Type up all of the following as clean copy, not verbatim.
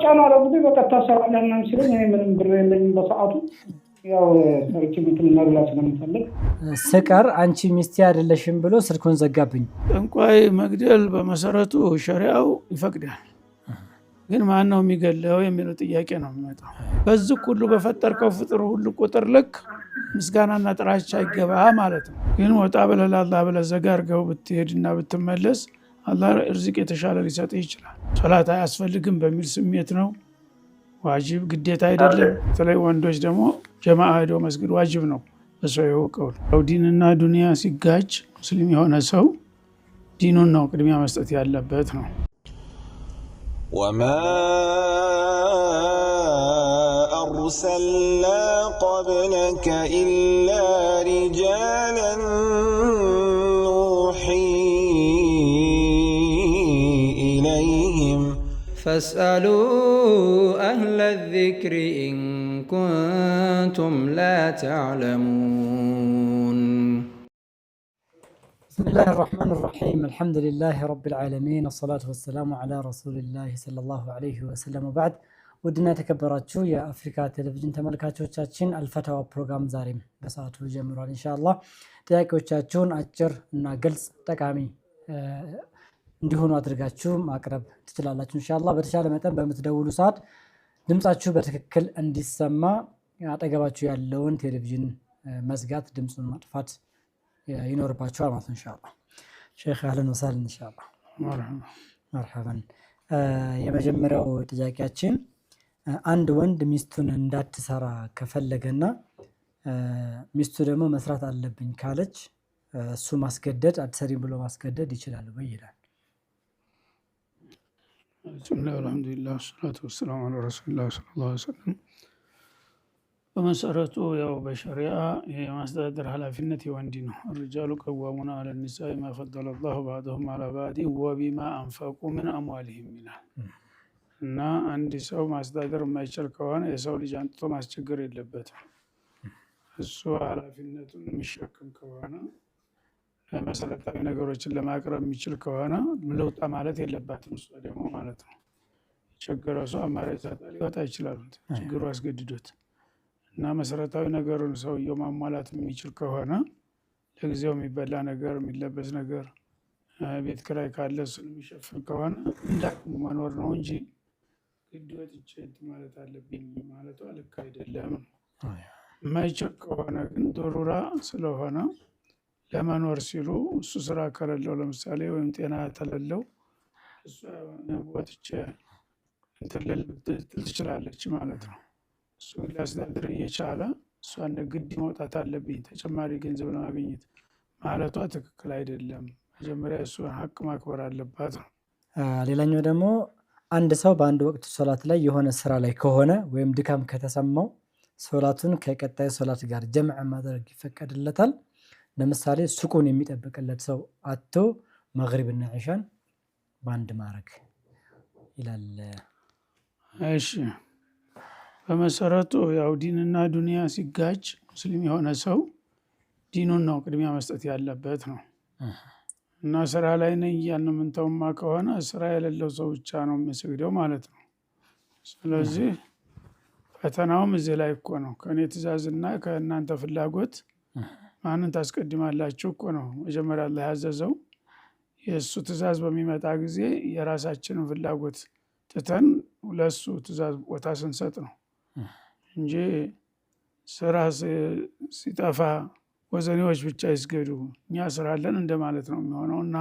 ጫና አረጉኝ። በቃ ታሰራለህ ምናምን ሲለኝ እኔ ምንም ብር የለኝም በሰዓቱ ያው ሰርቼ እንትን መብላት ስለምፈልግ ስቀር አንቺ ሚስቴ አይደለሽም ብሎ ስልኩን ዘጋብኝ። ጠንቋይ መግደል በመሰረቱ ሸሪዓው ይፈቅዳል። ግን ማን ነው የሚገለው የሚለው ጥያቄ ነው የሚመጣው። በዚህ ሁሉ በፈጠርከው ፍጥር ሁሉ ቁጥር ልክ ምስጋናና ጥራቻ ይገባ ማለት ነው። ግን ወጣ ብለህ ለአላህ ብለህ ዘጋ አድርገው ብትሄድና ብትመለስ አላህ ርዝቅ የተሻለ ሊሰጥህ ይችላል። ሶላት አያስፈልግም በሚል ስሜት ነው። ዋጅብ ግዴታ አይደለም። በተለይ ወንዶች ደግሞ ጀማዓ ሄዶ መስጊድ ዋጅብ ነው። በሰው የወቀው ዲንና ዱንያ ሲጋጭ ሙስሊም የሆነ ሰው ዲኑን ነው ቅድሚያ መስጠት ያለበት ነው። وما أرسلنا قبلك إلا رجالا نوحي إليهم فاسألوا أهل الذكر إن كنتم لا تعلمون. بسم الله الرحمن الرحيم الحمد لله رب العالمين والصلاة والسلام على رسول الله صلى الله عليه وسلم وبعد. ودنا تكبراتشو يا أفريكا تلفزيون تملكاتشوቻችን አልፈታዋ ፕሮግራም ዛሬም በሰዓቱ ጀምሯል ኢንሻአላህ። ጥያቄዎቻችሁን አጭር እና ግልጽ ጠቃሚ እንዲሆኑ አድርጋችሁ ማቅረብ ትችላላችሁ ኢንሻአላህ። በተቻለ መጠን በምትደውሉ ሰዓት ድምጻችሁ በትክክል እንዲሰማ አጠገባችሁ ያለውን ቴሌቪዥን መዝጋት ድምጹን ማጥፋት ይኖርባችኋል ማለት ነው ኢንሻአላህ። ሼክ አህለን ወሰህለን ኢንሻአላህ። መርሐባን። የመጀመሪያው ጥያቄያችን አንድ ወንድ ሚስቱን እንዳትሰራ ከፈለገና ሚስቱ ደግሞ መስራት አለብኝ ካለች እሱ ማስገደድ አትሰሪም ብሎ ማስገደድ ይችላል ወይ ይላል። ብስሚላህ አልሐምዱሊላህ ወሰላቱ ወሰላሙ ዐላ ረሱሊላህ ሰለላሁ ዐለይሂ ወሰለም። በመሰረቱ ያው በሸሪዓ የማስተዳደር ኃላፊነት የወንድ ነው። الرجال قوامون على النساء ما فضل الله بعضهم على بعض وبما أنفقوا من أموالهم ይላል። እና አንድ ሰው ማስተዳደር የማይችል ከሆነ የሰው ልጅ አንጥቶ ማስቸገር የለበትም። እሱ ኃላፊነቱን የሚሸከም ከሆነ መሰረታዊ ነገሮችን ለማቅረብ የሚችል ከሆነ ለውጣ ማለት የለባትም እሷ ደግሞ ማለት ነው። ችግሩ ሰው አማራጭ ሳጣ ሊወጣ ይችላል ችግሩ አስገድዶት እና መሰረታዊ ነገሩን ሰውየው ማሟላት የሚችል ከሆነ ለጊዜው የሚበላ ነገር የሚለበስ ነገር ቤት ኪራይ ካለ እሱን የሚሸፍን ከሆነ እንዳቅሙ መኖር ነው እንጂ ግድ ወጥቼ ማለት አለብኝ ማለቱ ልክ አይደለም። የማይችል ከሆነ ግን ዶሩራ ስለሆነ ለመኖር ሲሉ እሱ ስራ ከሌለው ለምሳሌ ወይም ጤና ተለለው እሱ ወጥቼ እንትን ትችላለች ማለት ነው። እሱ ሊያስተዳድር እየቻለ እሷን ግድ መውጣት አለብኝ ተጨማሪ ገንዘብ ለማግኘት ማለቷ ትክክል አይደለም። መጀመሪያ እሱን ሀቅ ማክበር አለባት ነው። ሌላኛው ደግሞ አንድ ሰው በአንድ ወቅት ሶላት ላይ የሆነ ስራ ላይ ከሆነ ወይም ድካም ከተሰማው ሶላቱን ከቀጣይ ሶላት ጋር ጀምዕ ማድረግ ይፈቀድለታል። ለምሳሌ ሱቁን የሚጠብቅለት ሰው አጥቶ መግሪብና ኢሻን ባንድ ማድረግ ይላል። እሺ በመሰረቱ ያው ዲንና ዱንያ ሲጋጭ ሙስሊም የሆነ ሰው ዲኑን ነው ቅድሚያ መስጠት ያለበት ነው። እና ስራ ላይ ነኝ እያልን የምንተውማ ከሆነ ስራ የሌለው ሰው ብቻ ነው የሚሰግደው ማለት ነው። ስለዚህ ፈተናውም እዚህ ላይ እኮ ነው። ከእኔ ትእዛዝና ከእናንተ ፍላጎት ማንን ታስቀድማላችሁ እኮ ነው መጀመሪያ አላህ ያዘዘው። የእሱ ትእዛዝ በሚመጣ ጊዜ የራሳችንን ፍላጎት ትተን ለእሱ ትእዛዝ ቦታ ስንሰጥ ነው እንጂ ስራ ሲጠፋ ወዘኔዎች ብቻ ይስገዱ እኛ ስራ አለን እንደማለት ነው የሚሆነው። እና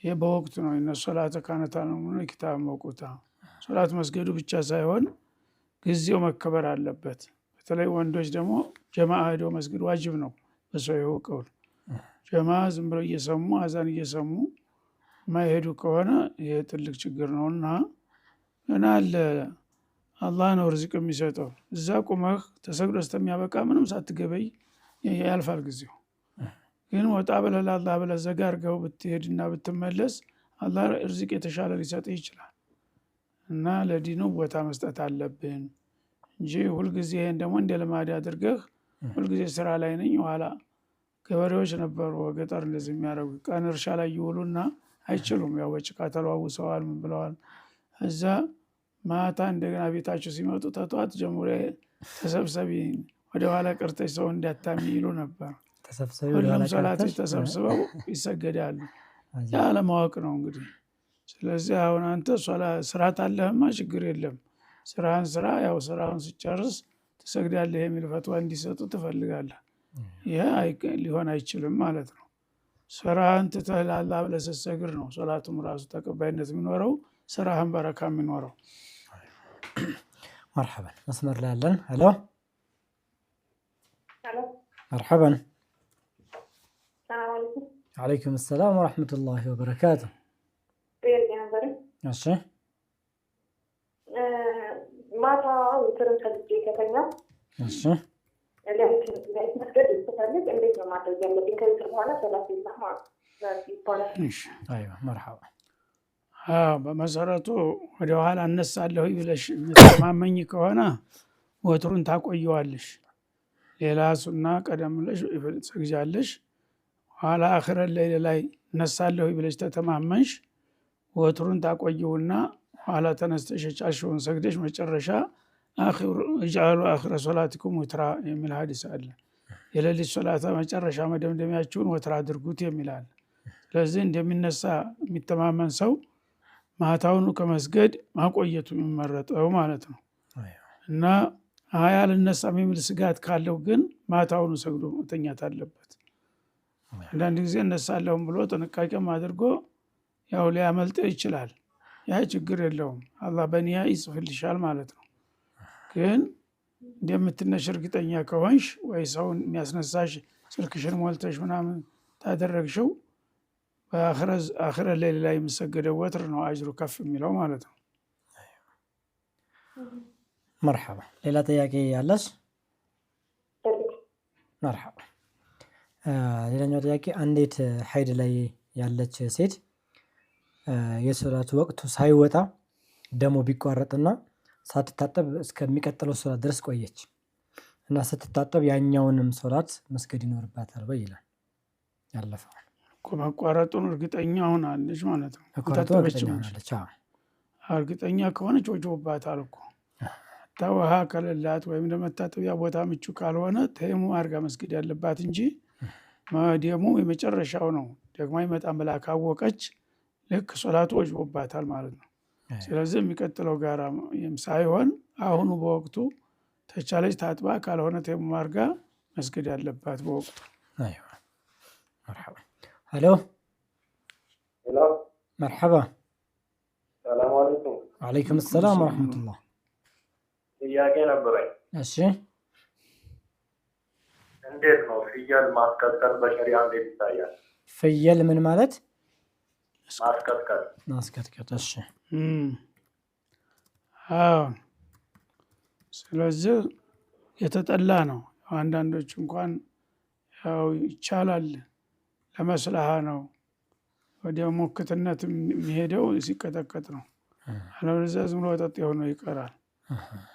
ይህ በወቅቱ ነው እነ ሶላተ ካነት ዐለል ኪታብ መውቁታ። ሶላት መስገዱ ብቻ ሳይሆን ጊዜው መከበር አለበት። በተለይ ወንዶች ደግሞ ጀማዓ ሄዶ መስጊድ ዋጅብ ነው በሰው የወቀው። ጀማዓ ዝም ብለው እየሰሙ አዛን እየሰሙ ማይሄዱ ከሆነ ይሄ ትልቅ ችግር ነውና እና አላህ ነው ርዝቅ የሚሰጠው። እዛ ቁመህ ተሰግዶ እስከሚያበቃ ምንም ሳትገበይ ያልፋል ጊዜው። ግን ወጣ ብለህ ለአላህ ብለህ ዘጋ አድርገው ብትሄድና ብትመለስ አላህ ርዝቅ የተሻለ ሊሰጥህ ይችላል። እና ለዲኑ ቦታ መስጠት አለብን እንጂ ሁልጊዜ ይሄን ደግሞ እንደ ልማድ አድርገህ ሁልጊዜ ስራ ላይ ነኝ። ኋላ ገበሬዎች ነበሩ ገጠር እንደዚህ የሚያደርጉ ቀን እርሻ ላይ ይውሉና አይችሉም። ያው በጭቃ ተለዋውሰዋል ምን ብለዋል። እዛ ማታ እንደገና ቤታቸው ሲመጡ ተጧት ጀምሮ ተሰብሰቢ ወደ ኋላ ቀርተሽ ሰው እንዳታሚ ይሉ ነበር። ሁሉም ሶላቶች ተሰብስበው ይሰገዳሉ። ያለማወቅ ነው እንግዲህ። ስለዚህ አሁን አንተ ስራት አለህማ ችግር የለም ስራህን ስራ፣ ያው ስራውን ሲጨርስ ትሰግዳለህ የሚል ፈትዋ እንዲሰጡ ትፈልጋለህ። ይሄ ሊሆን አይችልም ማለት ነው። ስራህን ትተህ ለአላህ ብለህ ስትሰግድ ነው ሶላቱም ራሱ ተቀባይነት የሚኖረው፣ ስራህን በረካ የሚኖረው። مرحبا مسمر لالن الو مرحبا السلام عليكم. عليكم السلام ورحمة الله وبركاته. ماشي ማታ ወትርን ከልጄ ከተኛ እሺ ለምን መስገድ ይፈልግ እንዴት ነው ማድረግ ያለብኝ? ከዚህ በኋላ ሰላት ይባላል። እሺ አይዋ መርሐባ። በመሰረቱ ወደ ኋላ እነሳለሁ ብለሽ የምትማመኝ ከሆነ ወትሩን ታቆየዋለሽ። ሌላ ሱና ቀደም ብለሽ ትሰግጃለሽ። ኋላ አኺረ ሌሊት ላይ እነሳለሁ ብለሽ ተተማመንሽ ወትሩን ታቆየውና ኋላ ተነስተሽ ጫሽውን ሰግደሽ መጨረሻ እጃሉ አኺረ ሶላቲኩም ወትራ የሚል ሐዲስ አለ። የሌሊት ሶላታ መጨረሻ መደምደሚያችሁን ወትራ አድርጉት የሚላል። ስለዚህ እንደሚነሳ የሚተማመን ሰው ማታውኑ ከመስገድ ማቆየቱ የሚመረጠው ማለት ነው። እና አልነሳም የሚል ስጋት ካለው ግን ማታውኑ ሰግዶ መተኛት አለበት። አንዳንድ ጊዜ እነሳለሁም ብሎ ጥንቃቄም አድርጎ ያው ሊያመልጥ ይችላል። ያ ችግር የለውም፣ አላህ በኒያ ይጽፍልሻል ማለት ነው። ግን እንደምትነሽ እርግጠኛ ከሆንሽ ወይ ሰውን የሚያስነሳሽ ስልክሽን ሞልተሽ ምናምን ታደረግሽው በአኺረ ሌሊት ላይ የሚሰገደው ወትር ነው አጅሩ ከፍ የሚለው ማለት ነው። መርሐባ። ሌላ ጥያቄ ያለሽ? መርሐባ። ሌላኛው ጥያቄ አንዲት ሀይድ ላይ ያለች ሴት የሶላት ወቅቱ ሳይወጣ ደሞ ቢቋረጥና ሳትታጠብ እስከሚቀጥለው ሶላት ድረስ ቆየች እና ስትታጠብ ያኛውንም ሶላት መስገድ ይኖርባታል ወይ ይላል። ያለፈው መቋረጡን እርግጠኛ ሆናለች ማለት ነው። እርግጠኛ ከሆነች ወጆባታል እኮ ውሃ ከሌላት ወይም ለመታጠቢያ ቦታ ምቹ ካልሆነ ተይሙ አድርጋ መስገድ ያለባት እንጂ ደሙ የመጨረሻው ነው ደግሞ አይመጣም ብላ ካወቀች ልክ ሶላቱ ወጆባታል ማለት ነው። ስለዚህ የሚቀጥለው ጋራ ሳይሆን አሁኑ በወቅቱ ተቻለች ታጥባ ካልሆነ ተይሙ አድርጋ መስገድ ያለባት በወቅቱ። አይዋ መርሐባ። الو الو مرحبا. السلام عليكم. وعليكم السلام ورحمة الله. ጥያቄ ነበረኝ። እሺ እንዴት ነው ፍየል ማስቀጥቀጥ በሸሪዓ እንዴት ይታያል? ፍየል ምን ማለት? ማስቀጥቀጥ። እሺ ስለዚህ የተጠላ ነው። አንዳንዶች እንኳን ያው ይቻላል ለመስላሃ ነው ወደ ሙክትነት የሚሄደው ሲቀጠቀጥ ነው። አለበለዚያ ዝም ብሎ ወጠጥ የሆነው ይቀራል።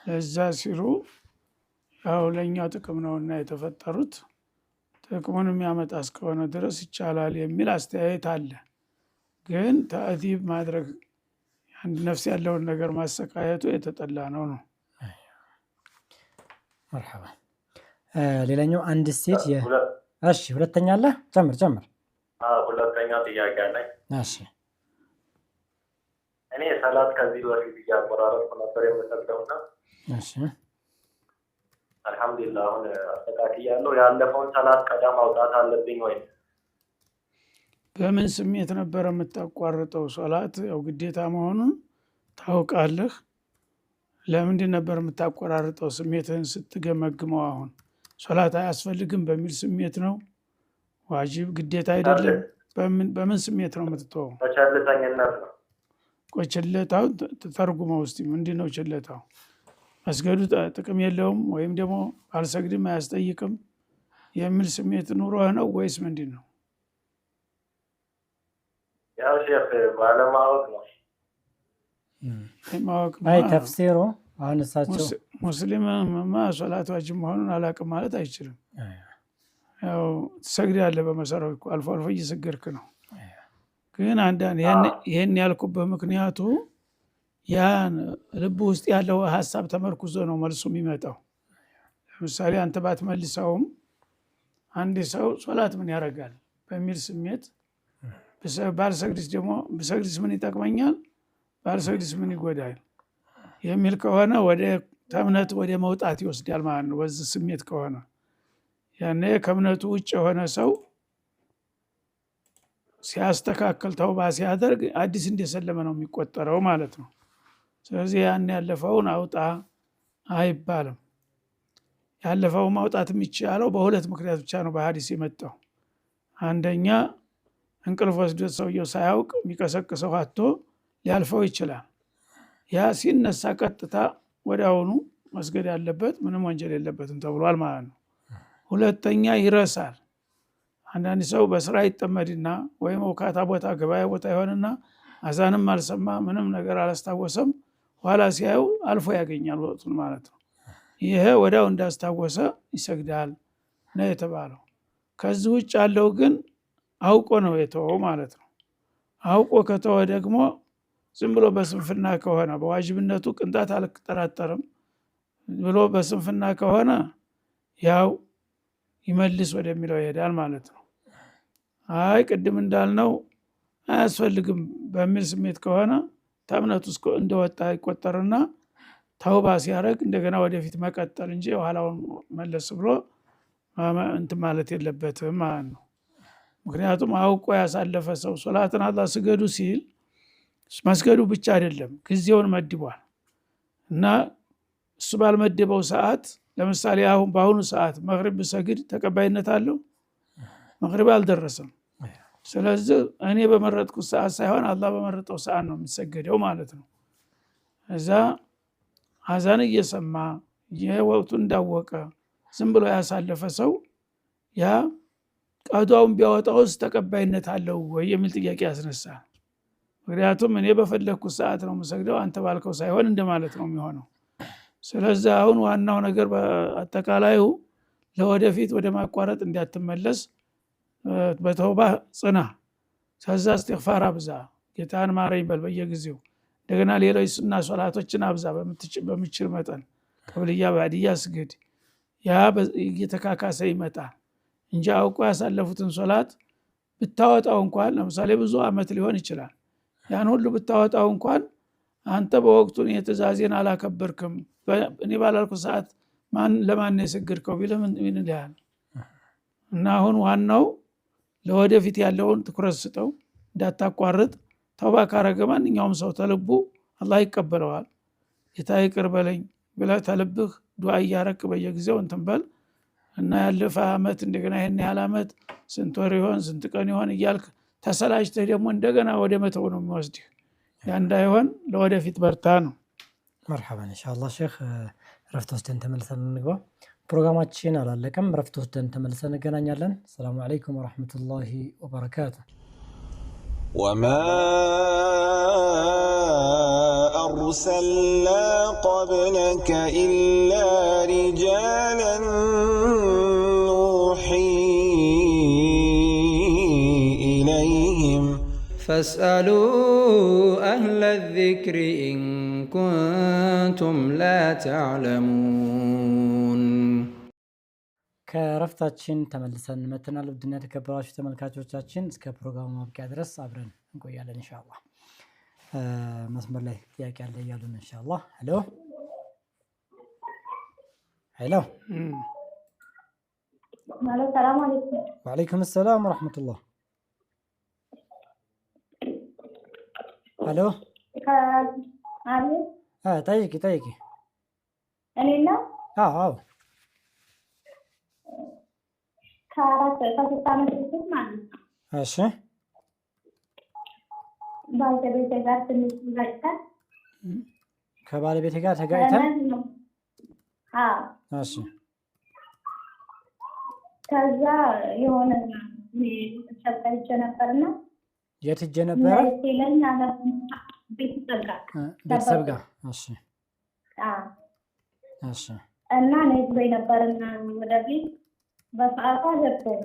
ለዛ ሲሉ ያው ለእኛው ጥቅም ነውና የተፈጠሩት ጥቅሙን የሚያመጣ እስከሆነ ድረስ ይቻላል የሚል አስተያየት አለ። ግን ተአዲብ ማድረግ አንድ ነፍስ ያለውን ነገር ማሰቃየቱ የተጠላ ነው ነው። መርሐባ። ሌላኛው አንድ ሴት እሺ ሁለተኛ አለ ጨምር። ሁለተኛ ጥያቄ አለኝ። እሺ እኔ ሰላት ከዚህ በፊት እያቆራረጥኩ ነበር የምሰግደውና እሺ አልሐምዱሊላህ አሁን አስተካክያለሁ። ያለፈውን ሰላት ቀዳ ማውጣት አለብኝ ወይ? በምን ስሜት ነበር የምታቋርጠው? ሶላት ያው ግዴታ መሆኑን ታውቃለህ። ለምንድን ነበር የምታቆራርጠው? ስሜትህን ስትገመግመው አሁን ሶላት አያስፈልግም በሚል ስሜት ነው? ዋጅብ ግዴታ አይደለም? በምን ስሜት ነው የምትተወው? በቸልተኝነት ነው። ችለታው ተርጉመው እስቲ ምንድን ነው ችለታው? መስገዱ ጥቅም የለውም ወይም ደግሞ አልሰግድም አያስጠይቅም የሚል ስሜት ኑሮህ ነው ወይስ ምንድን ነው? ያው ሼፍ ባለማወቅ ነው። ማወቅ አይ ተፍሲሩ አሁን እሳቸው ሙስሊምማ ሶላት ዋጅብ መሆኑን አላውቅም ማለት አይችልም። ያው ትሰግዳለህ በመሰረቱ አልፎ አልፎ እየሰገድክ ነው። ግን አንዳንድ ይህን ያልኩበት ምክንያቱ ያን ልብ ውስጥ ያለው ሀሳብ ተመርኩዞ ነው መልሱ የሚመጣው። ለምሳሌ አንተ ባትመልሰውም አንድ ሰው ሶላት ምን ያደርጋል በሚል ስሜት ባልሰግድስ ደግሞ ብሰግድስ ምን ይጠቅመኛል፣ ባልሰግድስ ምን ይጎዳል የሚል ከሆነ ወደ እምነት ወደ መውጣት ይወስዳል ማለት ነው። በዚህ ስሜት ከሆነ ያኔ ከእምነቱ ውጭ የሆነ ሰው ሲያስተካክል ተውባ ሲያደርግ አዲስ እንደሰለመ ነው የሚቆጠረው ማለት ነው። ስለዚህ ያን ያለፈውን አውጣ አይባልም። ያለፈው ማውጣት የሚቻለው በሁለት ምክንያት ብቻ ነው በሐዲስ የመጣው። አንደኛ እንቅልፍ ወስዶት ሰውየው ሳያውቅ የሚቀሰቅሰው አጥቶ ሊያልፈው ይችላል። ያ ሲነሳ ቀጥታ ወዲያውኑ መስገድ ያለበት ምንም ወንጀል የለበትም ተብሏል ማለት ነው። ሁለተኛ ይረሳል። አንዳንድ ሰው በስራ ይጠመድና ወይም ወካታ ቦታ ገበያ ቦታ ይሆንና አዛንም አልሰማ ምንም ነገር አላስታወሰም፣ ኋላ ሲያዩ አልፎ ያገኛል ወቅቱን ማለት ነው። ይሄ ወዲያው እንዳስታወሰ ይሰግዳል ነው የተባለው። ከዚህ ውጭ ያለው ግን አውቆ ነው የተወው ማለት ነው። አውቆ ከተወ ደግሞ ዝም ብሎ በስንፍና ከሆነ በዋጅብነቱ ቅንጣት አልጠራጠርም ብሎ በስንፍና ከሆነ ያው ይመልስ ወደሚለው ይሄዳል ማለት ነው። አይ ቅድም እንዳልነው አያስፈልግም በሚል ስሜት ከሆነ ተእምነቱ እንደወጣ ይቆጠርና ተውባ ሲያደርግ እንደገና ወደፊት መቀጠል እንጂ የኋላውን መለስ ብሎ እንትን ማለት የለበትም ማለት ነው። ምክንያቱም አውቆ ያሳለፈ ሰው ሶላትን አላህ ስገዱ ሲል መስገዱ ብቻ አይደለም ጊዜውን መድቧል እና እሱ ባልመደበው ሰዓት ለምሳሌ አሁን በአሁኑ ሰዓት መግሪብ ብሰግድ ተቀባይነት አለው? መግሪብ አልደረሰም። ስለዚህ እኔ በመረጥኩት ሰዓት ሳይሆን አላህ በመረጠው ሰዓት ነው የሚሰገደው ማለት ነው። እዛ አዛን እየሰማ የወቅቱን እንዳወቀ ዝም ብሎ ያሳለፈ ሰው ያ ቀዷውን ቢያወጣውስ ተቀባይነት አለው ወይ የሚል ጥያቄ ያስነሳል። ምክንያቱም እኔ በፈለግኩት ሰዓት ነው የምሰግደው አንተ ባልከው ሳይሆን እንደማለት ነው የሚሆነው። ስለዚህ አሁን ዋናው ነገር በአጠቃላዩ ለወደፊት ወደ ማቋረጥ እንዲያትመለስ በተውባ ጽና፣ ከዛ እስትግፋር አብዛ፣ ጌታን ማረኝ በል በየጊዜው። እንደገና ሌሎች ሱና ሶላቶችን አብዛ በምችል መጠን ቀብልያ ባዕድያ ስግድ። ያ እየተካካሰ ይመጣል እንጂ አውቆ ያሳለፉትን ሶላት ብታወጣው እንኳን ለምሳሌ ብዙ አመት ሊሆን ይችላል። ያን ሁሉ ብታወጣው እንኳን አንተ በወቅቱን የትእዛዜን አላከበርክም እኔ ባላልኩ ሰዓት ለማን የሰገድከው ቢልህ ምን ይልሃል? እና አሁን ዋናው ለወደፊት ያለውን ትኩረት ስጠው፣ እንዳታቋርጥ። ተውባ ካረገ ማንኛውም ሰው ተልቡ አላህ ይቀበለዋል። ጌታ ይቅር በለኝ ብለህ ተልብህ ዱዓ እያረክ በየጊዜው እንትን በል እና ያለፈ አመት እንደገና ይሄን ያህል አመት ስንት ወር ይሆን ስንት ቀን ይሆን እያልክ ተሰላችተህ ደግሞ እንደገና ወደ መተው ነው የሚወስድህ። ያ እንዳይሆን ለወደፊት በርታ ነው። መርሐባን ኢንሻአላህ ሼክ። ረፍት ወስደን ተመልሰን እንግባ። ፕሮግራማችን አላለቀም። ረፍት ወስደን ተመልሰን እንገናኛለን። ሰላም አለይኩም ወራህመቱላሂ ወበረካቱ። وما أرسلنا قبلك إلا رجالا نوحي إليهم فاسألوا أهل الذكر إن كنتم لا تعلمون. ከረፍታችን ተመልሰን መተናል። ውድና የተከበራችሁ ተመልካቾቻችን እስከ ፕሮግራሙ ማብቂያ ድረስ አብረን እንቆያለን ኢንሻአላህ። መስመር ላይ ጥያቄ አለ እያሉን ኢንሻአላህ። ሄሎ ሄሎ። ሰላም አለይኩም። ወአለይኩም ሰላም ወራህመቱላህ። ሄሎ ጠይቂ። እኔና አዎ ከ4 ዓመት በፊት ማለት ነው። እሺ ባለቤቴ ጋር ትንሽ ተጋጭተን ከባለቤቴ ጋር ተጋጭተን እሺ ከዛ የሆነ ተሰጣይቼ ነበርና የት ሄጄ ነበረ? ቤተሰብ ጋር እሺ እሺ እና ነይ ነበርና ወደፊት በሰዓቷ ገብተን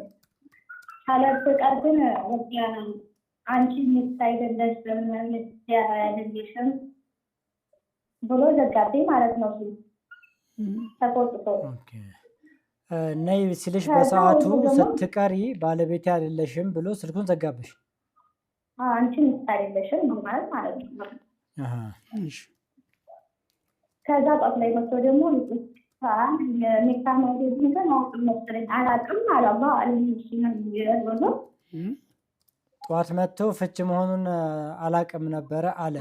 ካለብ ቀርብን ወዲያ አንቺ ሚስት አይደለሽ በምን ያደርግሽም ብሎ ዘጋብኝ ማለት ነው። ተቆጥቶ ኦኬ ነይ ሲልሽ በሰዓቱ ስትቀሪ ባለቤቴ አይደለሽም ብሎ ስልኩን ዘጋብሽ። አንቺ ሚስት አይደለሽም ማለት ነው። ከዛ ጧት ላይ መጥቶ ደግሞ ሜታ ማውደድ ማወቅ መሰለኝ አላውቅም አላባ አለሚሽነው ጧት መጥቶ ፍች መሆኑን አላውቅም ነበረ አለ።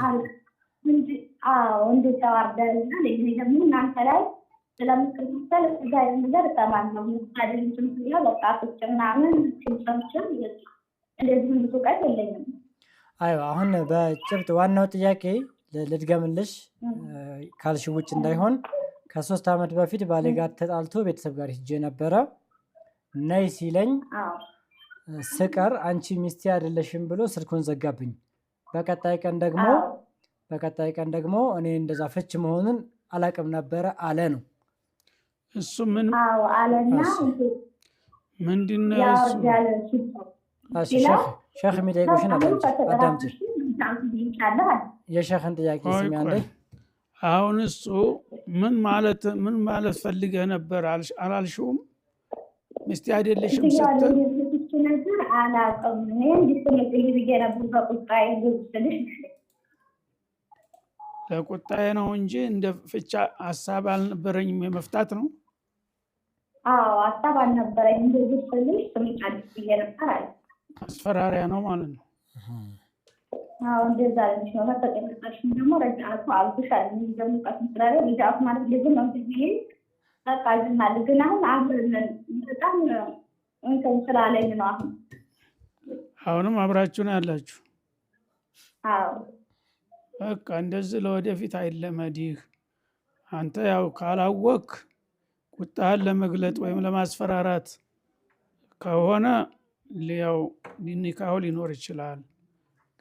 እንዴት ተዋርደና ለዚህ ደግሞ እናንተ ላይ ስለምትከተል እዛ ነገር ተማምነው አይደለም ሲያ በቃ ፍች ምናምን ሲሰምችም እንደዚህ ብዙ ቃል የለኝም። አይዋ አሁን በጭብጥ ዋናው ጥያቄ ልድገምልሽ ካልሽ ውጭ እንዳይሆን ከ3 ዓመት በፊት ባሌ ጋር ተጣልቶ ቤተሰብ ጋር ሄጄ ነበረ። ነይ ሲለኝ ስቀር አንቺ ሚስቴ አይደለሽም ብሎ ስልኩን ዘጋብኝ። በቀጣይ ቀን ደግሞ እኔ እንደዛ ፍች መሆኑን አላውቅም ነበረ አለ ነው። እሱ ምን አለና ምንድነው እሱ ሸህ የሚጠይቁሽን አዳምጪ። የሸህን ጥያቄ ስሚ አንዴ። አሁን እሱ ምን ማለት ፈልገህ ነበር አላልሽውም? ሚስቴ አይደለሽም ስትል ነገር አላውቅም እኔ እንዲስልኝ ብዬ ነበር በቁጣዬ ግብስልሽ ለቁጣዬ ነው እንጂ እንደ ፍቻ ሀሳብ አልነበረኝም የመፍታት ነው። ሀሳብ አልነበረኝም እንደዚህ ስልሽ ስምጫለሽ ብዬ ነበር አለ። አስፈራሪያ ነው ማለት ነው። እንደዛ ልጅ ነው ተጠቅቀሽ ደግሞ ረጃቱ አልኩሻል እንደም ቀጥራሬ ሊዳፍ ማለት ልጅ ነው እንግዲህ ታቃዝና ግን አሁን አብረን በጣም እንትን ስላለኝ ነው። አሁንም አብራችሁ ነው ያላችሁ? አዎ በቃ እንደዚህ ለወደፊት አይለመድህ። አንተ ያው ካላወቅ ቁጣህን ለመግለጥ ወይም ለማስፈራራት ከሆነ ያው ኒካሁ ሊኖር ይችላል።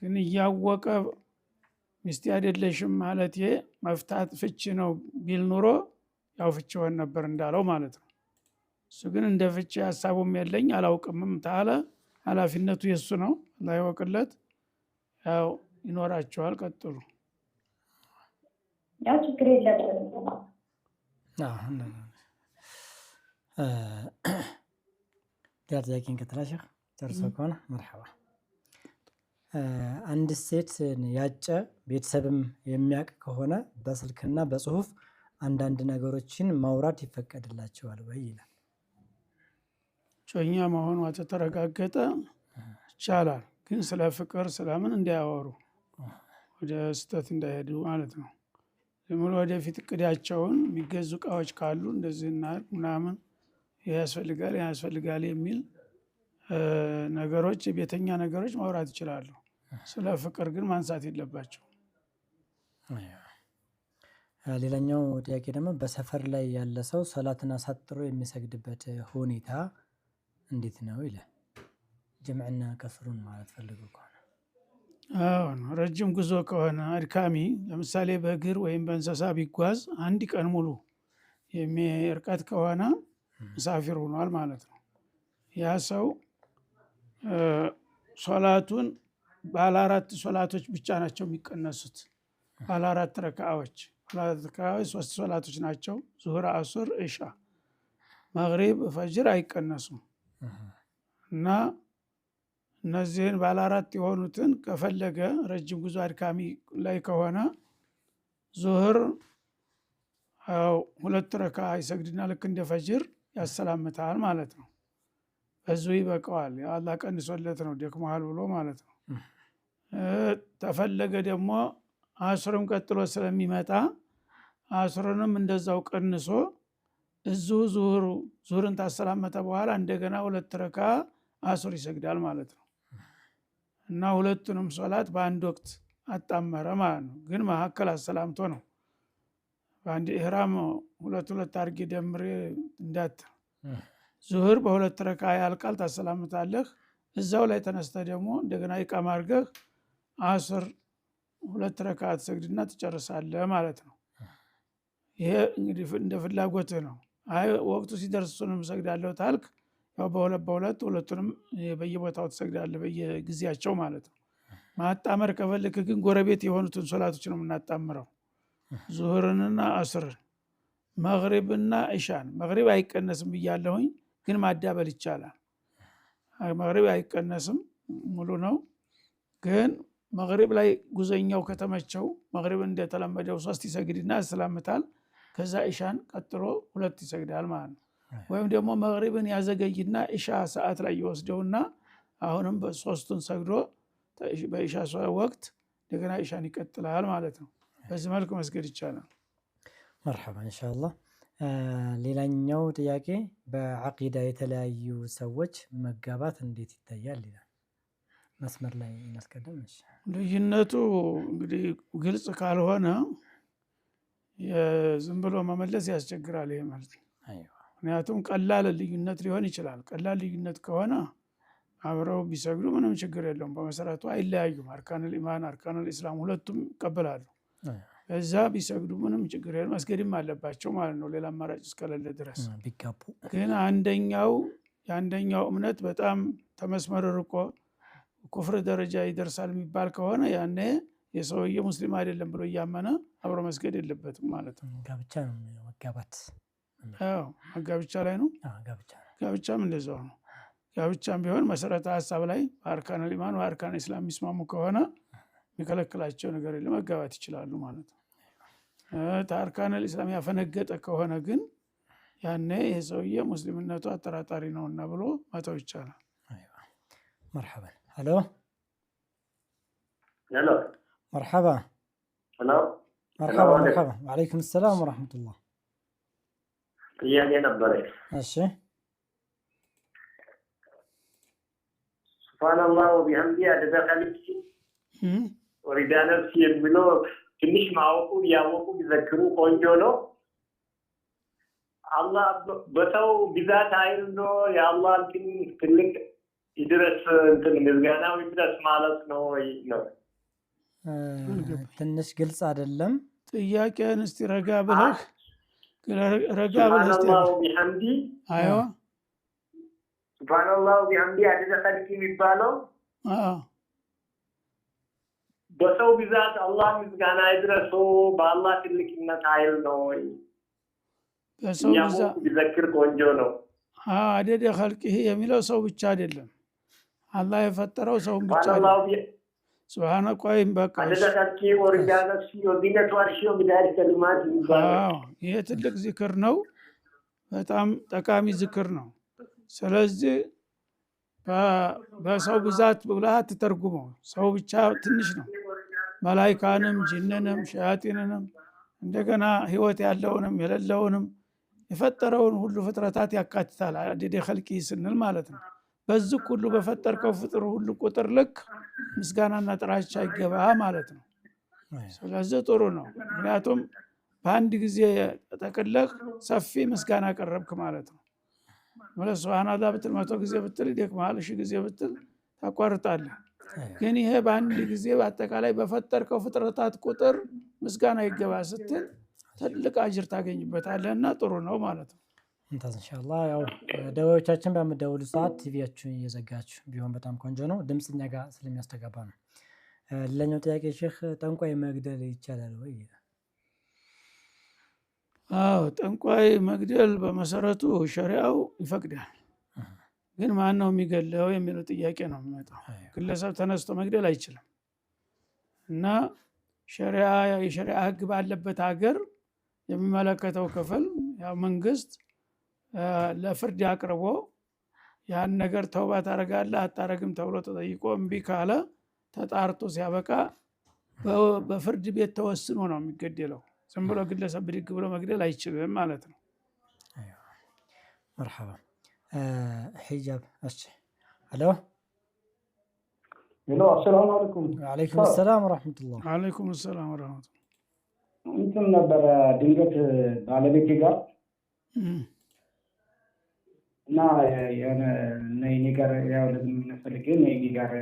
ግን እያወቀ ሚስቴ አይደለሽም ማለት መፍታት ፍች ነው ቢል ኑሮ ያው ፍች ሆን ነበር እንዳለው ማለት ነው። እሱ ግን እንደ ፍች ሀሳቡም የለኝ አላውቅምም ታለ ኃላፊነቱ የሱ ነው። አላህ ይወቅለት። ያው ይኖራቸዋል። ቀጥሉ። ያው ችግር የለበትም። ጥያቄን ከተላሸህ ጨርሶ ከሆነ መርሐባ። አንድ ሴት ያጨ ቤተሰብም የሚያውቅ ከሆነ በስልክና በጽሁፍ አንዳንድ ነገሮችን ማውራት ይፈቀድላቸዋል ወይ ይላል። ጮኛ መሆኗ ተረጋገጠ ይቻላል። ግን ስለ ፍቅር ስለምን እንዳያወሩ ወደ ስህተት እንዳይሄዱ ማለት ነው። ዝም ብሎ ወደፊት እቅዳቸውን የሚገዙ እቃዎች ካሉ እንደዚህ ምናምን ያስፈልጋል የሚል ነገሮች የቤተኛ ነገሮች ማውራት ይችላሉ። ስለ ፍቅር ግን ማንሳት የለባቸው። ሌላኛው ጥያቄ ደግሞ በሰፈር ላይ ያለ ሰው ሰላትን አሳጥሮ የሚሰግድበት ሁኔታ እንዴት ነው ይላል። ጀምዕና ከስሩን ማለት ፈልጎ ከሆነ ረጅም ጉዞ ከሆነ አድካሚ፣ ለምሳሌ በእግር ወይም በእንስሳ ቢጓዝ 1 ቀን ሙሉ የሚርቀት ከሆነ ሙሳፊር ሆኗል ማለት ነው። ያ ሰው ሶላቱን ባለ 4 ሶላቶች ብቻ ናቸው የሚቀነሱት። ባለ 4 ረካዓዎች 3 ሶላቶች ናቸው። ዙህር፣ አሱር፣ ኢሻ፣ መግሪብ፣ ፈጅር አይቀነሱም። እና እነዚህን ባለ 4 የሆኑትን ከፈለገ ረጅም ጉዞ አድካሚ ላይ ከሆነ ዙህር 2 ረካ ይሰግድና ልክ እንደ ፈጅር ያሰላምታል ማለት ነው። በዙ ይበቃዋል። አላህ ቀንሶለት ነው ደክመዋል ብሎ ማለት ነው። ተፈለገ ደግሞ አሱርም ቀጥሎ ስለሚመጣ አሱርንም እንደዛው ቀንሶ እዚሁ ዙህርን ታሰላመተ በኋላ እንደገና 2 ረካ አሱር ይሰግዳል ማለት ነው። እና ሁለቱንም ሶላት በአንድ ወቅት አጣመረ ማለት ነው። ግን መካከል አሰላምቶ ነው። በአንድ ኢህራም 2 አድርጌ ደምሬ እንዳት ዙህር በ2 ረካ ያልቃል፣ ታሰላምታለህ። እዛው ላይ ተነስተ ደግሞ እንደገና ኢቃማ አድርገህ አሱር 2 ረካ ትሰግድና ትጨርሳለህ ማለት ነው። ይሄ እንግዲህ እንደ ፍላጎትህ ነው። አይ ወቅቱ ሲደርስ እሱንም እሰግዳለሁ ታልክ ያው በሁለት ሁለቱንም በየቦታው ትሰግዳለህ በየጊዜያቸው ማለት ነው። ማጣመር ከፈለክ ግን ጎረቤት የሆኑትን ሶላቶች ነው የምናጣምረው። ዙህርንና አስርን መግሪብና ኢሻን መግሪብ አይቀነስም ብያለሁኝ ግን ማዳበል ይቻላል መግሪብ አይቀነስም ሙሉ ነው ግን መግሪብ ላይ ጉዘኛው ከተመቸው መግሪብ እንደተለመደው 3 ይሰግድና ያሰላምታል ከዛ ኢሻን ቀጥሎ 2 ይሰግዳል ማለት ነው ወይም ደግሞ መግሪብን ያዘገይና ኢሻ ሰዓት ላይ ይወስደውና አሁንም በ3ቱን ሰግዶ በኢሻ ወቅት እንደገና ኢሻን ይቀጥላል ማለት ነው በዚህ መልኩ መስገድ ይቻላል مرحبا ان شاء الله ሌላኛው ጥያቄ በአቂዳ የተለያዩ ሰዎች መጋባት እንዴት ይታያል ይላል መስመር ላይ እናስቀድም እሺ ልዩነቱ እንግዲህ ግልጽ ካልሆነ ዝም ብሎ መመለስ ያስቸግራል ይሄ ማለት ነው አይዋ ምክንያቱም ቀላል ልዩነት ሊሆን ይችላል ቀላል ልዩነት ከሆነ አብረው ቢሰግዱ ምንም ችግር የለውም በመሰረቱ አይለያዩም አርካኑል ኢማን አርካኑል ኢስላም ሁለቱም ይቀበላሉ እዛ ቢሰግዱ ምንም ችግር የለም መስገድም አለባቸው ማለት ነው ሌላ አማራጭ እስከሌለ ድረስ ቢጋቡ ግን የአንደኛው እምነት በጣም ተመስመር ርቆ ኩፍር ደረጃ ይደርሳል የሚባል ከሆነ ያኔ የሰውዬ ሙስሊም አይደለም ብሎ ያመነ አብሮ መስገድ የለበትም ማለት ነው ጋብቻ ነው መጋባት አዎ ጋብቻ ላይ ነው ጋብቻም እንደዛው ነው ጋብቻም ቢሆን መሰረተ ሐሳብ ላይ አርካኑል ኢማን ወአርካኑል ኢስላም የሚስማሙ ከሆነ የሚከለክላቸው ነገር የለም መጋባት ይችላሉ ማለት ነው ታርካኑል ኢስላም ያፈነገጠ ከሆነ ግን ያኔ የሰውዬ ሙስሊምነቱ አጠራጣሪ ነውና ብሎ ማተው ይቻላል ايوه مرحبا الو الو مرحبا الو مرحبا وعليكم السلام ورحمة الله ጥያቄ ነበረ እሺ ሱብሃንአላህ ወቢሐምዲ አደዳ ኸሊቅ ወሪዳ ነፍስ የሚለው ትንሽ ማወቁ ያወቁ ቢዘክሩ ቆንጆ ነው አላህ በሰው ብዛት አይል ነው የአላህ ትልቅ ይድረስ ምስጋናው ይድረስ ማለት ነው ነው ትንሽ ግልጽ አይደለም ጥያቄን እስቲ ረጋ ብለህ ሱብሃንአላህ ወቢሐምዲ አይዋ ሱብሃንአላህ ወቢሐምዲ አደዳ ኸሊቅ የሚባለው በሰው ብዛት አላህ ምስጋና ይድረሰው በአላህ ትልቅነት ኃይል ነው በሰው ብዛት ቢዘክር ቆንጆ ነው አደደ ኸልቅህ የሚለው ሰው ብቻ አይደለም አላህ የፈጠረው ሰው ብቻ አይደለም ሱብሃነ ቆይም በቃ አደደ ኸልቅህ ወሪዳ ነፍሲ ወዲነቱ አርሺ ወቢዳሪ ከልማት ይሄ ትልቅ ዚክር ነው በጣም ጠቃሚ ዚክር ነው ስለዚህ በሰው ብዛት ብለህ አትተርጉመው ሰው ብቻ ትንሽ ነው መላእክትንም ጂንንም ሸያጢንንም እንደገና ህይወት ያለውንም የሌለውንም የፈጠረውን ሁሉ ፍጥረታት ያካትታል አደደ ኸልቅህ ስንል ማለት ነው በዚህ ሁሉ በፈጠርከው ፍጥር ሁሉ ቁጥር ልክ ምስጋናና ጥራቻ ይገባ ማለት ነው ስለዚህ ጥሩ ነው ምክንያቱም በአንድ ጊዜ ተጠቅለህ ሰፊ ምስጋና ቀረብክ ማለት ነው ማለት ሱብሃንአላህ ብትል 100 ጊዜ ብትል ይደክማል 1000 ጊዜ ብትል ታቋርጣለህ ግን ይሄ በአንድ ጊዜ በአጠቃላይ በፈጠርከው ፍጥረታት ቁጥር ምስጋና ይገባ ስትል ትልቅ አጅር ታገኝበታለህና ጥሩ ነው ማለት ነው እንታዝ ኢንሻአላህ ያው ደዋዮቻችን በመደወሉ ሰዓት ቲቪያችሁን እየዘጋችሁ ቢሆን በጣም ቆንጆ ነው ድምጽኛ ጋር ስለሚያስተጋባ ነው ሌላኛው ጥያቄ ሼህ ጠንቋይ መግደል ይቻላል ወይ ጠንቋይ መግደል በመሰረቱ ሸሪዓው ይፈቅዳል ግን ማን ነው የሚገለው የሚለው ጥያቄ ነው የሚመጣው ግለሰብ ተነስቶ መግደል አይችልም እና የሸሪዓ ህግ ባለበት ሀገር የሚመለከተው ክፍል ያው መንግስት ለፍርድ አቅርቦ ያን ነገር ተውባ ታረጋለህ አታረግም ተብሎ ተጠይቆ እምቢ ካለ ተጣርቶ ሲያበቃ በፍርድ ቤት ተወስኖ ነው የሚገደለው ዝም ብሎ ግለሰብ ብድግ ብሎ መግደል አይችልም ማለት ነው ايوه مرحبا حجاب እሺ الو ሄሎ አሰላሙ አለይኩም وعليكم السلام ورحمة الله ወአለይኩም ሰላም ወራህመቱላህ እንትን ነበረ ድንገት ባለቤቴ ጋር እና የሆነ ነይ ጋር ያው ለምን ፈልጌ ነይ ጋር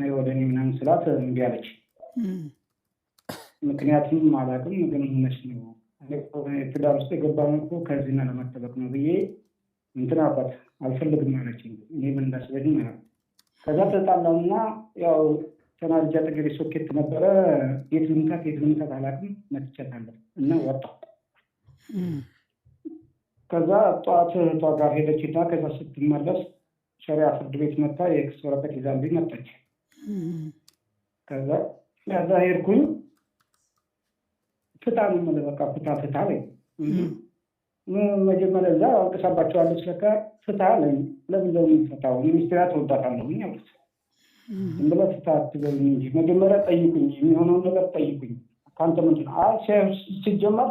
ነይ ወደ እኔ ምናምን ስላት እምቢ አለች ምክንያቱም አላውቅም ግን እነሱ ነው ትዳር ውስጥ የገባነው እኮ ከዚህና ለመጠበቅ ነው ብዬ እንትን አባት አልፈልግም አለችኝ እኔ ምን እንዳስበድኝ ማለት ከዛ ተጣላና ያው ተናርጃ ጠገቤ ሶኬት ነበረ። የት ልምታት አላውቅም። መትቻታለሁ እና ወጣሁ። ከዛ ጠዋት እህቷ ጋር ሄደችና ከዛ ስትመለስ ሸሪያ ፍርድ ቤት መታ የክስ ወረቀት ይዛልኝ መጣች። ከዛ ሄድኩኝ። ፍታ ነው የምልህ በቃ ፍታ ላይ መጀመሪያ እዛ አንቀሳባቸዋለች። ለካ ፍታ አለኝ። ለምን የምፈታው ሚኒስትሪያ ትወዳታለሁኝ አሉት። ዝም ብለህ ፍታ አትበሉኝ እንጂ መጀመሪያ ጠይቁኝ፣ የሚሆነውን ነገር ጠይቁኝ። ከአንተ ምንድን ነው? አይ ሲጀመር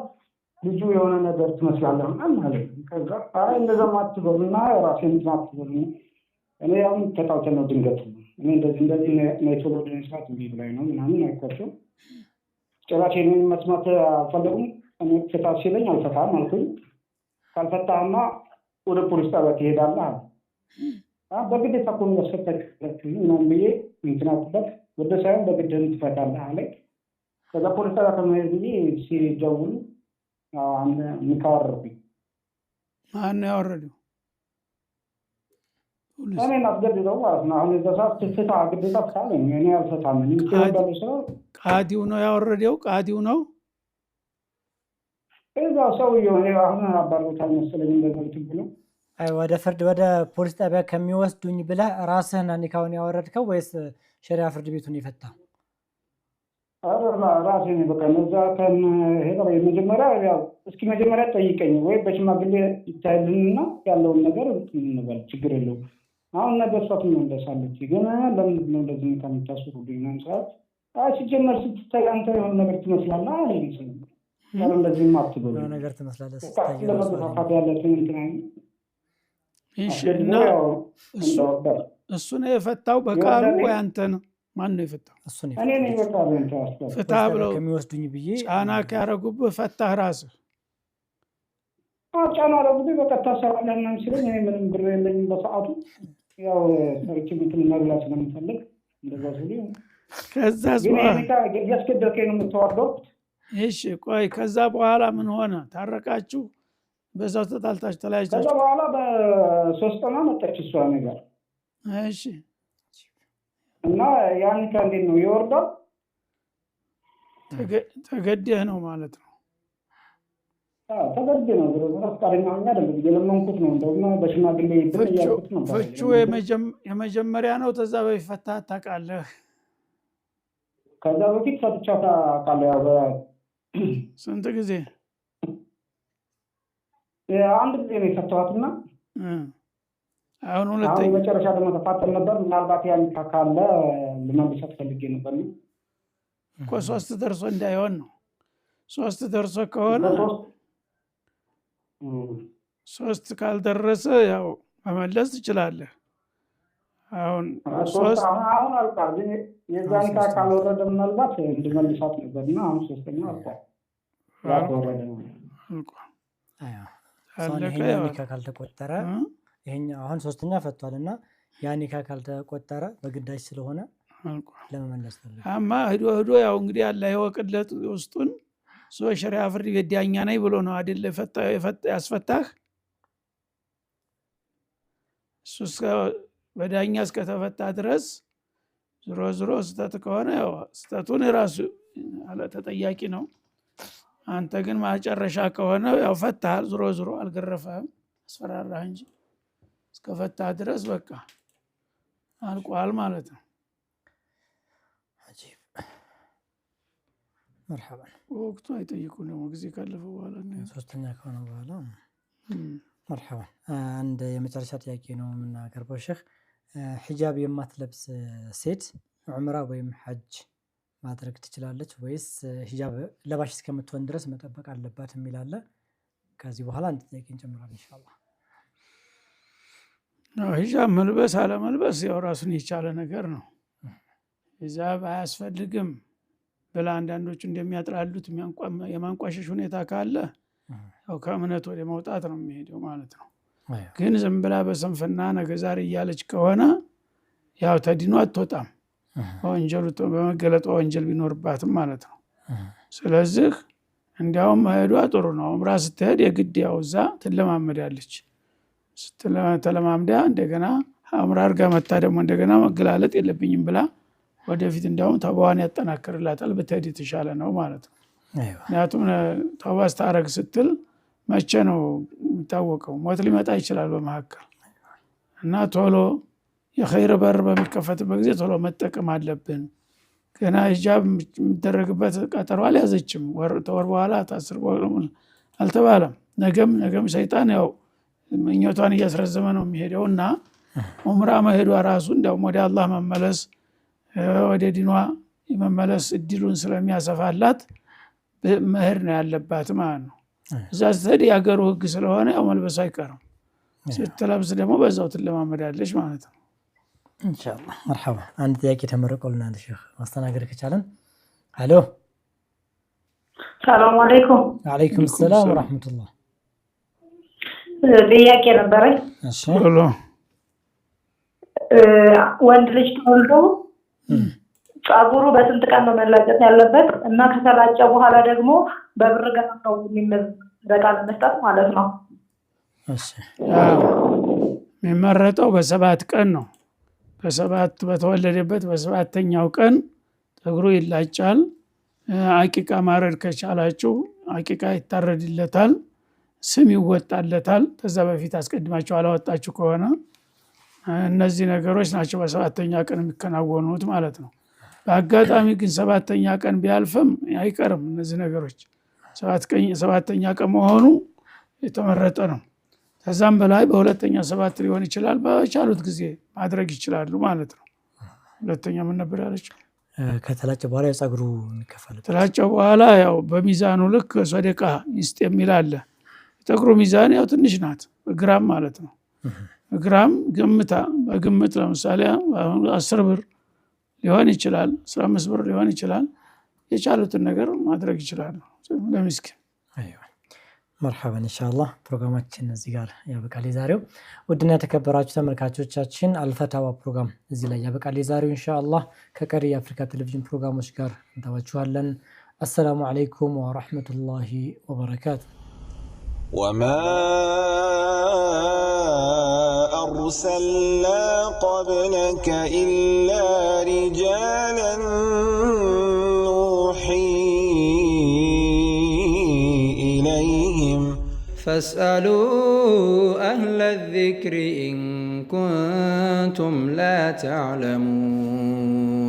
ልጁ የሆነ ነገር ትመስላለህ ማለት ነው። ከዛ አይ እንደዛም አትበሉና ራሴን አትበሉ። እኔ አሁን ተጣልተን ነው ድንገት እኔ እንደዚህ ቶሎ ደንሳት እንዲ ብላኝ ነው ምናምን አይኳቸው። ጭራሽ እኔን መስማት አልፈለጉም። እኔ ፍታ ሲለኝ አልፈታም አልኩኝ። ካልፈታህማ ወደ ፖሊስ ጣቢያ ትሄዳለህ አለ። በግዴታ እኮ የሚያስፈታኝ ምናምን ብዬ እንትን አልኩበት። ወደ ሳይሆን በግድህም ትፈታለህ አለኝ። ከዛ ፖሊስ ጣቢያ ከመሄድ ብዬ ሲደውሉ ምካወረብኝ። ማነው ያወረደው? እኔን አስገድደው ማለት ነው። አሁን እዛ ሰዓት ፍታ ግዴታ ፍታለኝ። እኔ አልፈታም። ቃዲው ነው ያወረደው? ቃዲው ነው እዛ ሰውዬው አሁን አባርቦታል መሰለኝ እንደዚህ ብሎ ወደ ፍርድ ወደ ፖሊስ ጣቢያ ከሚወስዱኝ ብለህ ራስህን ኒካውን ያወረድከው ወይስ ሸሪያ ፍርድ ቤቱን የፈታ? ራሴ ነው በቃ እዛ ከሄደ መጀመሪያ ያው እስኪ መጀመሪያ ጠይቀኝ ወይ በሽማግሌ ይታይልንና ያለውን ነገር እንበል፣ ችግር የለውም። አሁን ነገር ሷት ነው እንደሳለች ግን ለምንድን ነው እንደዚህ ከምታስሩልኝ ነው ሰዓት ሲጀመር ስትታይ አንተ የሆነ ነገር ትመስላለህ አለኝ። ያው እንደዚህ ማትበሉ ነገር ትመስላለህ ስትታይ ለመፋፋት ያለችን እንትን እሺ። እና እሱ ነው የፈታው በቃሉ ወይ አንተ ነው? ማን ነው የፈታው? እሱ ነው እኔ ነኝ። በቃ ፍታ ብለው ከሚወስዱኝ ብዬ ጫና ያረጉብህ ፈታህ ራስህ? ጫና ያረጉብኝ በቃ ታሰራለህ ምናምን ሲለኝ እኔ ምንም ብር የለኝም በሰዓቱ። ያው ሰርቼ እንትን መብላት ስለምፈልግ እንደዛ ሲሉ ከዛ እያስገደልከኝ ነው የምታወርደው። እሺ ቆይ ከዛ በኋላ ምን ሆነ? ታረቃችሁ? በዛው ተጣልታችሁ ተለያይታችሁ? ከዛ በኋላ በ3 ቀን መጣች እሷ ነገር። እሺ እና ያን እንዴት ነው የወርደው? ተገደህ ነው ማለት ነው? ተገደህ ነው። ፈቃደኛ ሆኜ አይደለም የለመንኩት ነው። እንደውም በሽማግሌ ይያልኩት ነው። ፍቹ የመጀመሪያ ነው? ተዛ በፊት ፈታህ ታውቃለህ? ከዛ በፊት ፈትቻት አውቃለሁ። ያው ስንት ጊዜ? አንድ ጊዜ ነው የፈታኋትና አሁን ሁለተኛ መጨረሻ ደግሞ ተፋጠን ነበር። ምናልባት ያን ካለ ለማንሳት ፈልጌ ነበር እኮ 3 ደርሶ እንዳይሆን ነው። 3 ደርሶ ከሆነ 3 ካልደረሰ ያው መመለስ ትችላለህ። አሁን 3 አሁን አልቋል። ግን የዛን ካልወረደ ምናልባት እንድመልሳት ነበርና አሁን 3ኛ አልቋል። ያወረደ ነው አለቀ። ኒካ ካልተቆጠረ ይሄኛው አሁን 3ኛ ፈቷልና ያ ኒካ ካልተቆጠረ በግዳጅ ስለሆነ ለመመለስ ፈልግ አማ ሄዶ ያው እንግዲህ አላህ ይወቅለት ውስጡን ሸሪዓ ፍርድ ቤት ዳኛ ነኝ ብሎ ነው አይደል ያስፈታህ። እሱስ በዳኛ እስከተፈታ ድረስ ዝሮ ስተት ከሆነ ያው ስተቱን ራሱ ተጠያቂ ነው። አንተ ግን ማጨረሻ ከሆነ ያው ፈታህ። ዝሮ አልገረፈህም፣ አስፈራራህ እንጂ እስከፈታ ድረስ በቃ አልቋል ማለት ነው። አጂብ መርሐባ። ወቅቱ አይጠይቁ ነው ጊዜ ካለፈ በኋላ ነው 3ኛ ከሆነ በኋላ መርሐባ። አንድ የመጨረሻ ጥያቄ ነው የምናቀርበው ሼህ። ሒጃብ የማትለብስ ሴት ዑምራ ወይም ሐጅ ማድረግ ትችላለች ወይስ ሂጃብ ለባሽ እስከምትሆን ድረስ መጠበቅ አለባት የሚል አለ። ከዚህ በኋላ አንድ ጥያቄ እንጨምራለን ኢንሻአላህ። ሂጃብ መልበስ አለመልበስ ያው ራሱን የቻለ ነገር ነው። ሂጃብ አያስፈልግም ብላ አንዳንዶቹ እንደሚያጥላሉት የማንቋሸሽ ሁኔታ ካለ ያው ከእምነት ወደ መውጣት ነው የሚሄደው ማለት ነው። ግን ዝም ብላ በስንፍና ነገ ዛሬ እያለች ከሆነ ያው ተዲኑ አትወጣም። ወንጀሉ በመገለጧ ወንጀል ቢኖርባትም ማለት ነው። ስለዚህ እንዲያውም መሄዷ ጥሩ ነው። ዑምራ ስትሄድ የግድ ያው እዛ ትለማመዳለች። ስትለማምዳ እንደገና ዑምራ አድርጋ መታ ደግሞ እንደገና መገላለጥ የለብኝም ብላ ወደፊት እንዲያውም ተውባዋን ያጠናክርላታል ብትሄድ የተሻለ ነው ማለት ነው። ምክንያቱም ተውባ ስታረግ ስትል መቼ ነው የሚታወቀው? ሞት ሊመጣ ይችላል በመካከል እና ቶሎ የኸይር በር በሚከፈትበት ጊዜ ቶሎ መጠቀም አለብን። ገና ሂጃብ የሚደረግበት ቀጠሮ አልያዘችም። ወር በኋላ ታስር አልተባለም። ነገም ሰይጣን ያው ምኞቷን እያስረዘመ ነው የሚሄደው እና ዑምራ መሄዷ ራሱ እንዲያውም ወደ አላህ መመለስ ወደ ዲኗ የመመለስ እድሉን ስለሚያሰፋላት መሄድ ነው ያለባት ማለት ነው። እዛ ስትሄድ የሀገሩ ህግ ስለሆነ ያው መልበስ አይቀርም። ስትለብስ ደግሞ በዛው ትለማመዳለች ማለት ነው። ኢንሻአላህ መርሐባ። አንድ ጥያቄ ተመረቆልናል ሼህ ማስተናገድ ከቻለን። ሄሎ ሰላም አለይኩም። ወአለይኩም ሰላም ወራህመቱላህ። ጥያቄ ነበረኝ። እሺ ወንድ ልጅ ተወልዶ ጸጉሩ በስንት ቀን ነው መላጨት ያለበት? እና ከተላጨ በኋላ ደግሞ በብር ገና ነው በቃል መስጠት ማለት ነው? እሺ የሚመረጠው በ7 ቀን ነው። በተወለደበት በሰባተኛው ቀን ጸጉሩ ይላጫል። አቂቃ ማረድ ከቻላችሁ አቂቃ ይታረድለታል፣ ስም ይወጣለታል። ከዛ በፊት አስቀድማችሁ አላወጣችሁ ከሆነ እነዚህ ነገሮች ናቸው በሰባተኛ ቀን የሚከናወኑት ማለት ነው። በአጋጣሚ ግን ሰባተኛ ቀን ቢያልፍም አይቀርም እነዚህ ነገሮች። ሰባተኛ ቀን መሆኑ የተመረጠ ነው። ከዛም በላይ በሁለተኛ 7 ሊሆን ይችላል። በቻሉት ጊዜ ማድረግ ይችላሉ ማለት ነው። ሁለተኛ ምን ነበር ያለችው? ከተላጨ በኋላ የጸጉሩ የሚከፈለው ተላጨ በኋላ ያው በሚዛኑ ልክ ሰደቃ ይስጥ የሚል አለ። የጸጉሩ ሚዛን ያው ትንሽ ናት፣ በግራም ማለት ነው። በግራም በግምት ለምሳሌ 10 ብር ሊሆን ይችላል፣ 15 ብር ሊሆን ይችላል። የቻሉትን ነገር ማድረግ ይችላሉ ለምስኪን። መርሐባ ኢንሻአላህ። ፕሮግራማችን እዚህ ጋር ያበቃል የዛሬው። ውድና የተከበራችሁ ተመልካቾቻችን አልፈታዋ ፕሮግራም እዚህ ላይ ያበቃል የዛሬው ኢንሻአላህ። ከቀሪ የአፍሪካ ቴሌቪዥን ፕሮግራሞች ጋር እንተዋችኋለን። አሰላሙ አለይኩም ወራህመቱላሂ ወበረካቱ። وما أرسلنا قبلك إلا رجالا نوحي إليهم فاسألوا أهل الذكر إن كنتم لا تعلمون.